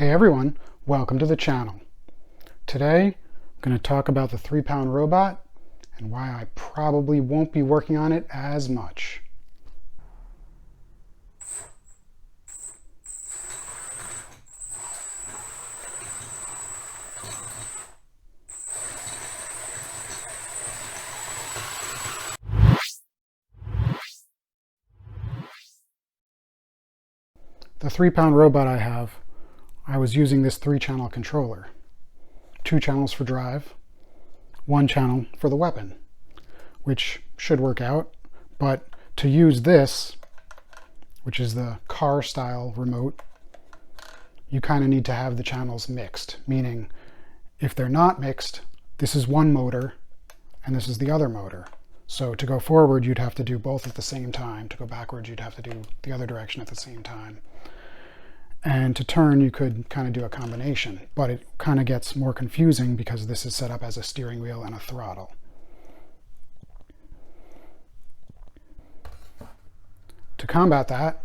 Hey everyone, welcome to the channel. Today I'm going to talk about the 3-pound robot and why I probably won't be working on it as much. The 3-pound robot I was using this 3-channel controller. 2 channels for drive, 1 channel for the weapon, which should work out, but to use this, which is the car style remote, you kind of need to have the channels mixed, meaning if they're not mixed, this is one motor and this is the other motor. So to go forward, you'd have to do both at the same time. To go backwards, you'd have to do the other direction at the same time. And to turn, you could kind of do a combination, but it kind of gets more confusing because this is set up as a steering wheel and a throttle. To combat that,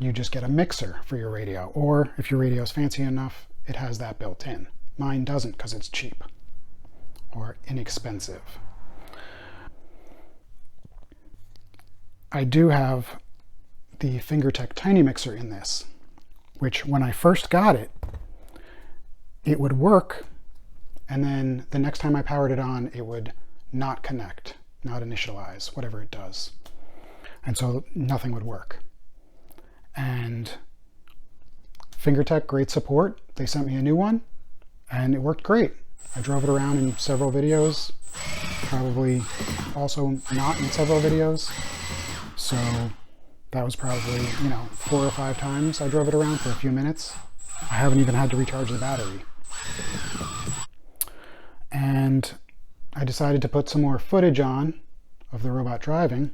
you just get a mixer for your radio, or if your radio is fancy enough, it has that built in. Mine doesn't because it's cheap or inexpensive. I do have the Fingertech Tiny Mixer in this, which when I first got it, it would work, and then the next time I powered it on, it would not connect, not initialize, whatever it does. And so nothing would work. And Fingertech, great support. They sent me a new one, and it worked great. I drove it around in several videos, probably also not in several videos. So that was probably, 4 or 5 times I drove it around for a few minutes. I haven't even had to recharge the battery. And I decided to put some more footage on of the robot driving,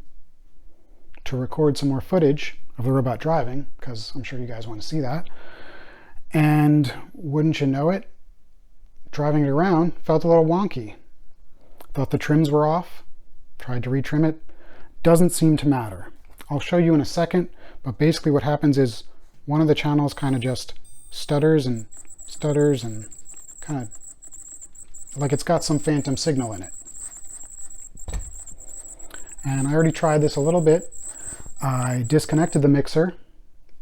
to record some more footage of the robot driving, because I'm sure you guys want to see that. And wouldn't you know it, driving it around felt a little wonky. Thought the trims were off, tried to retrim it. Doesn't seem to matter. I'll show you in a second, but basically what happens is one of the channels kind of just stutters and kind of like it's got some phantom signal in it. And I already tried this a little bit. I disconnected the mixer,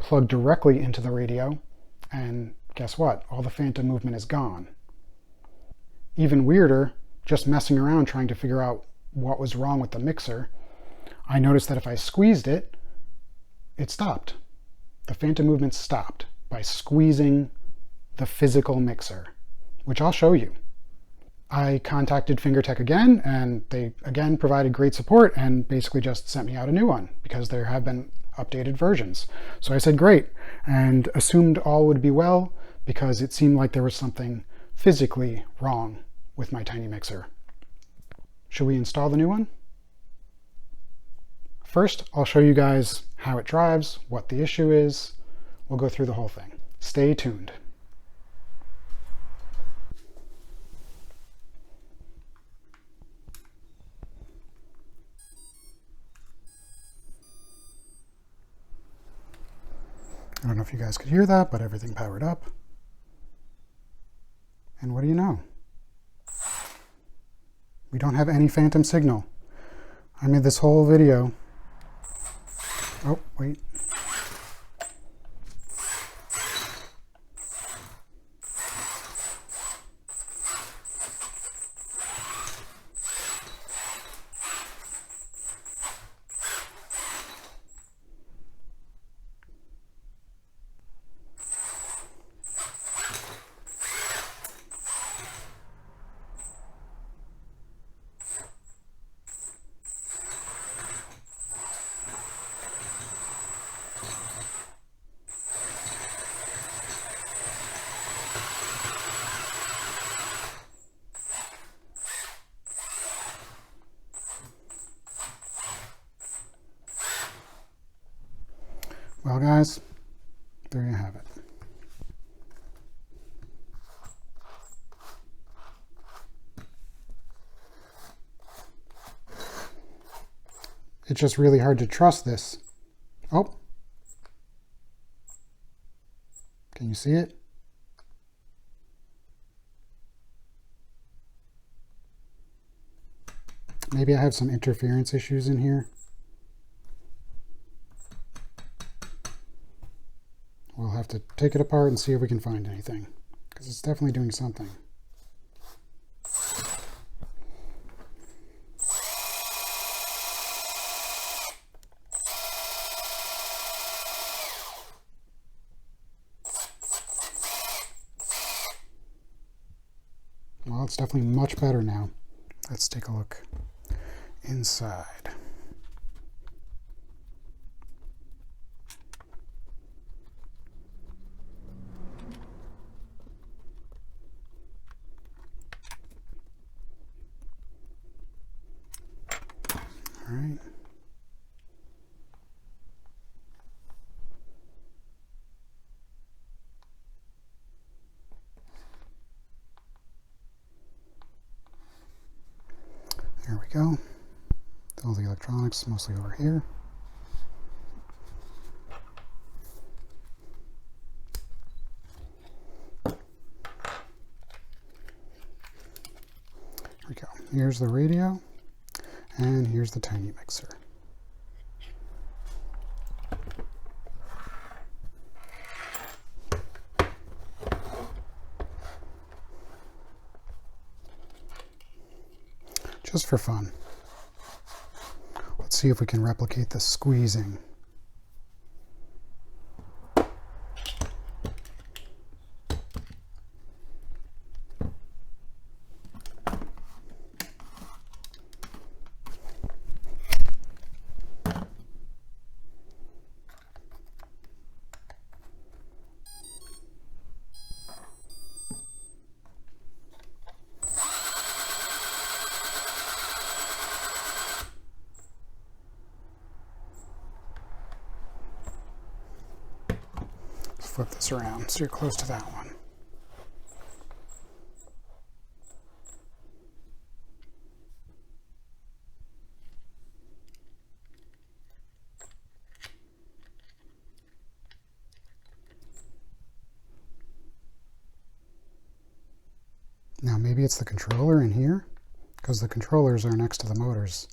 plugged directly into the radio, and guess what? All the phantom movement is gone. Even weirder, just messing around trying to figure out what was wrong with the mixer, I noticed that if I squeezed it, it stopped. The phantom movement stopped by squeezing the physical mixer, which I'll show you. I contacted Fingertech again, and they again provided great support and basically just sent me out a new one because there have been updated versions. So I said great, and assumed all would be well because it seemed like there was something physically wrong with my tiny mixer. Should we install the new one? First, I'll show you guys how it drives, what the issue is. We'll go through the whole thing. Stay tuned. I don't know if you guys could hear that, but everything powered up. And what do you know? We don't have any phantom signal. I made this whole video. Oh, wait. Well, guys, there you have it. It's just really hard to trust this. Oh, can you see it? Maybe I have some interference issues in here. We'll have to take it apart and see if we can find anything, because it's definitely doing something. Well, it's definitely much better now. Let's take a look inside. All right. There we go. All the electronics mostly over here. Here we go. Here's the radio, and here's the tiny mixer. Just for fun. Let's see if we can replicate the squeezing. Flip this around so you're close to that one. Now maybe it's the controller in here, because the controllers are next to the motors.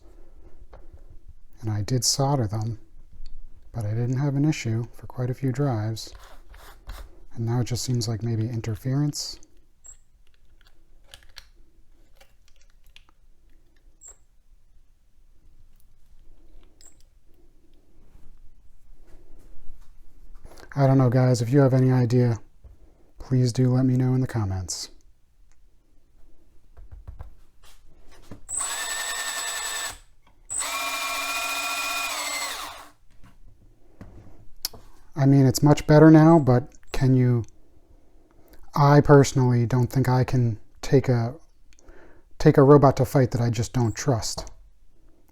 And I did solder them, but I didn't have an issue for quite a few drives. And now it just seems like maybe interference. I don't know, guys. If you have any idea, please do let me know in the comments. I mean, it's much better now, but can you... I personally don't think I can take a robot to fight that I just don't trust.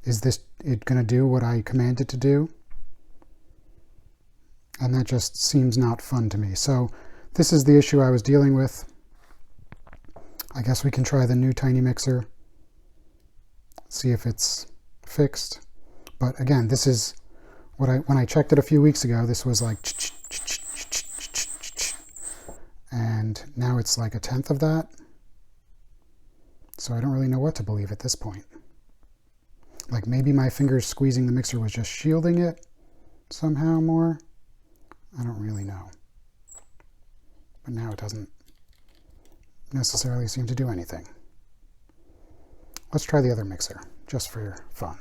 Is this it going to do what I command it to do? And that just seems not fun to me. So this is the issue I was dealing with. I guess we can try the new tiny mixer, see if it's fixed. But again, this is what when I checked it a few weeks ago, this was like, and now it's like 1/10 of that. So I don't really know what to believe at this point. Like maybe my fingers squeezing the mixer was just shielding it somehow more. I don't really know. But now it doesn't necessarily seem to do anything. Let's try the other mixer, just for fun.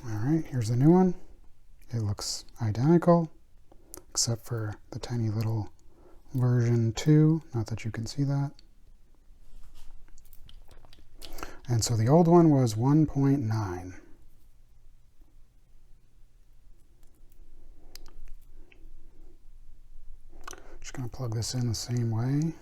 Alright, here's the new one. It looks identical, except for the tiny little version 2, not that you can see that. And so the old one was 1.9. Just going to plug this in the same way.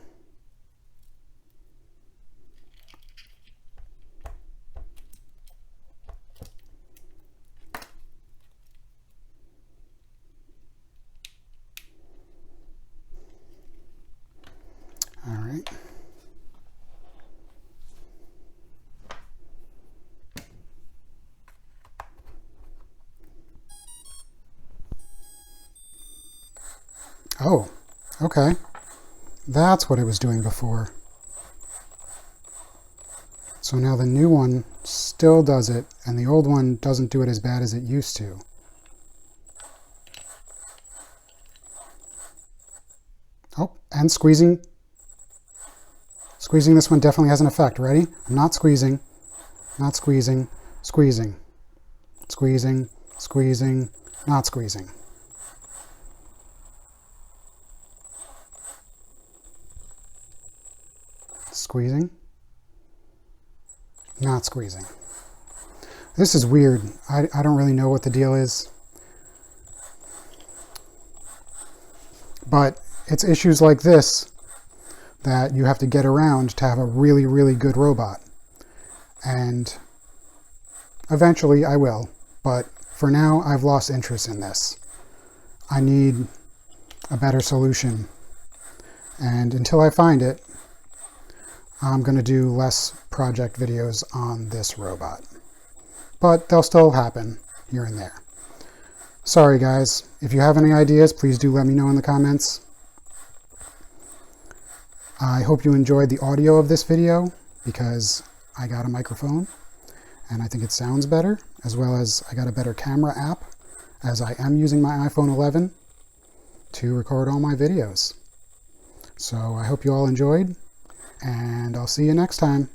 All right. Oh, okay. That's what it was doing before. So now the new one still does it, and the old one doesn't do it as bad as it used to. Oh, and squeezing. Squeezing this one definitely has an effect. Ready? I'm not squeezing. Not squeezing. Squeezing. Squeezing. Squeezing. Not squeezing. Squeezing. Not squeezing. This is weird. I don't really know what the deal is. But it's issues like this that you have to get around to have a really, really good robot. And eventually I will. But for now, I've lost interest in this. I need a better solution. And until I find it, I'm going to do less project videos on this robot. But they'll still happen here and there. Sorry guys, if you have any ideas, please do let me know in the comments. I hope you enjoyed the audio of this video because I got a microphone and I think it sounds better, as well as I got a better camera app as I am using my iPhone 11 to record all my videos. So I hope you all enjoyed, and I'll see you next time.